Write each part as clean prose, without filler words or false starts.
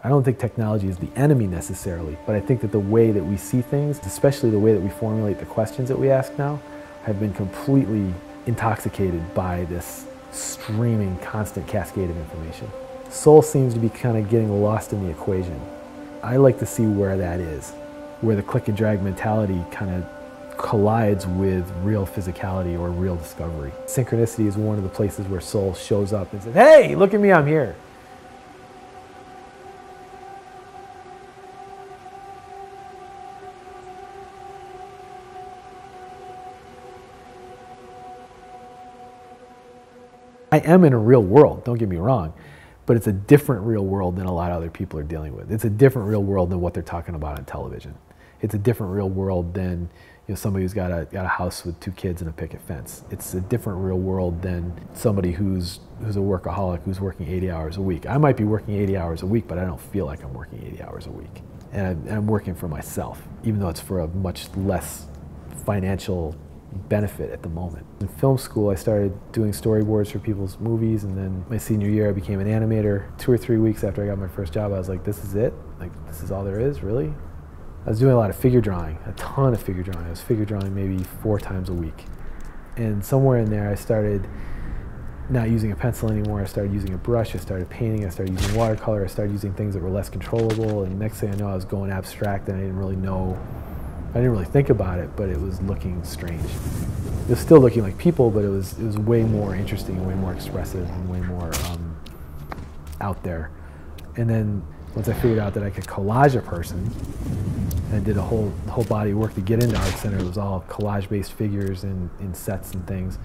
I don't think technology is the enemy necessarily, but I think that the way that we see things, especially the way that we formulate the questions that we ask now, have been completely intoxicated by this streaming, constant cascade of information. Soul seems to be kind of getting lost in the equation. I like to see where that is, where the click and drag mentality kind of collides with real physicality or real discovery. Synchronicity is one of the places where soul shows up and says, hey, look at me, I'm here. I am in a real world, don't get me wrong, but it's a different real world than a lot of other people are dealing with. It's a different real world than what they're talking about on television. It's a different ready world than somebody who's got a house with 2 kids and a picket fence. It's a different real world than somebody who's a workaholic who's working 80 hours a week. I might be working 80 hours a week, but I don't feel like I'm working 80 hours a week. And I'm working for myself, even though it's for a much less financial benefit at the moment. In film school, I started doing storyboards for people's movies, and then my senior year, I became an animator. 2 or 3 weeks after I got my first job, I was like, this is it? Like, this is all there is, really? I was doing a lot of figure drawing, a ton of figure drawing. I was figure drawing maybe 4 times a week. And somewhere in there, I started not using a pencil anymore. I started using a brush, I started painting, I started using watercolor, I started using things that were less controllable, and next thing I know, I was going abstract, and I didn't really think about it, but it was looking strange. It was still looking like people, but it was way more interesting and way more expressive and way more out there. And then once I figured out that I could collage a person, and I did a whole body work to get into Art Center. It was all collage-based figures in sets and things.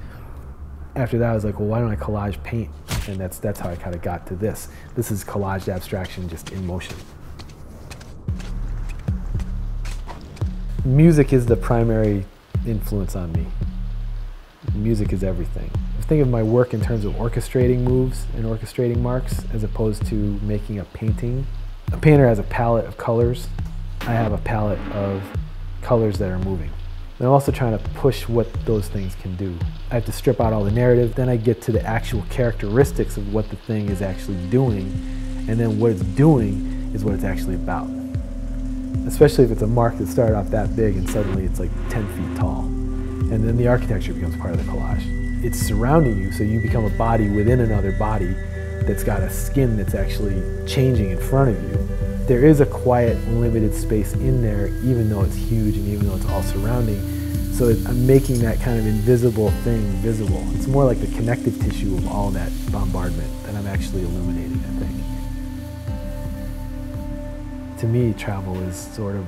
After that, I was like, well, why don't I collage paint? And that's how I kind of got to this. This is collaged abstraction just in motion. Music is the primary influence on me. Music is everything. I think of my work in terms of orchestrating moves and orchestrating marks as opposed to making a painting. A painter has a palette of colors. I have a palette of colors that are moving. And I'm also trying to push what those things can do. I have to strip out all the narrative, then I get to the actual characteristics of what the thing is actually doing, and then what it's doing is what it's actually about. Especially if it's a mark that started off that big and suddenly it's like 10 feet tall. And then the architecture becomes part of the collage. It's surrounding you, so you become a body within another body that's got a skin that's actually changing in front of you. There is a quiet, limited space in there, even though it's huge and even though it's all surrounding. So I'm making that kind of invisible thing visible. It's more like the connective tissue of all that bombardment that I'm actually illuminating, I think. To me, travel is sort of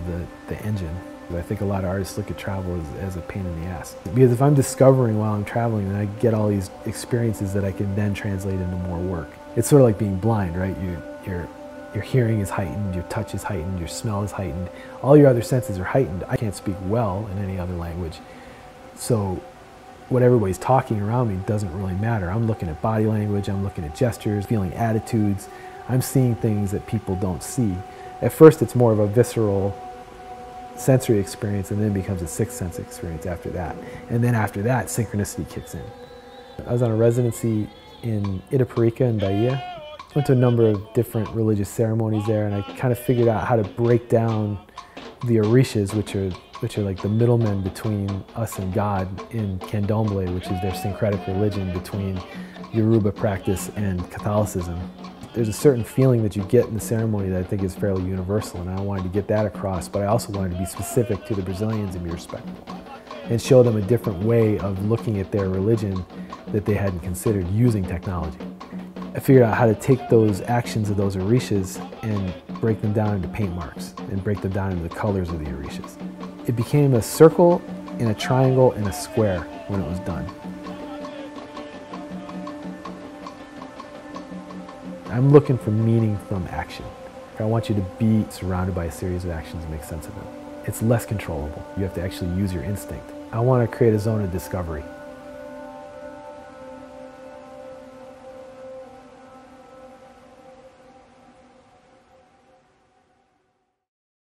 the engine. I think a lot of artists look at travel as a pain in the ass. Because if I'm discovering while I'm traveling, then I get all these experiences that I can then translate into more work. It's sort of like being blind, right? Your hearing is heightened, your touch is heightened, your smell is heightened. All your other senses are heightened. I can't speak well in any other language. So what everybody's talking around me doesn't really matter. I'm looking at body language, I'm looking at gestures, feeling attitudes. I'm seeing things that people don't see. At first, it's more of a visceral sensory experience, and then it becomes a sixth sense experience after that. And then after that, synchronicity kicks in. I was on a residency in Itaparica in Bahia. Went to a number of different religious ceremonies there, and I kind of figured out how to break down the orishas, which are like the middlemen between us and God in Candomblé, which is their syncretic religion between Yoruba practice and Catholicism. There's a certain feeling that you get in the ceremony that I think is fairly universal, and I wanted to get that across, but I also wanted to be specific to the Brazilians and be respectful and show them a different way of looking at their religion that they hadn't considered using technology. I figured out how to take those actions of those orishas and break them down into paint marks and break them down into the colors of the orishas. It became a circle and a triangle and a square when it was done. I'm looking for meaning from action. I want you to be surrounded by a series of actions and make sense of them. It's less controllable. You have to actually use your instinct. I want to create a zone of discovery.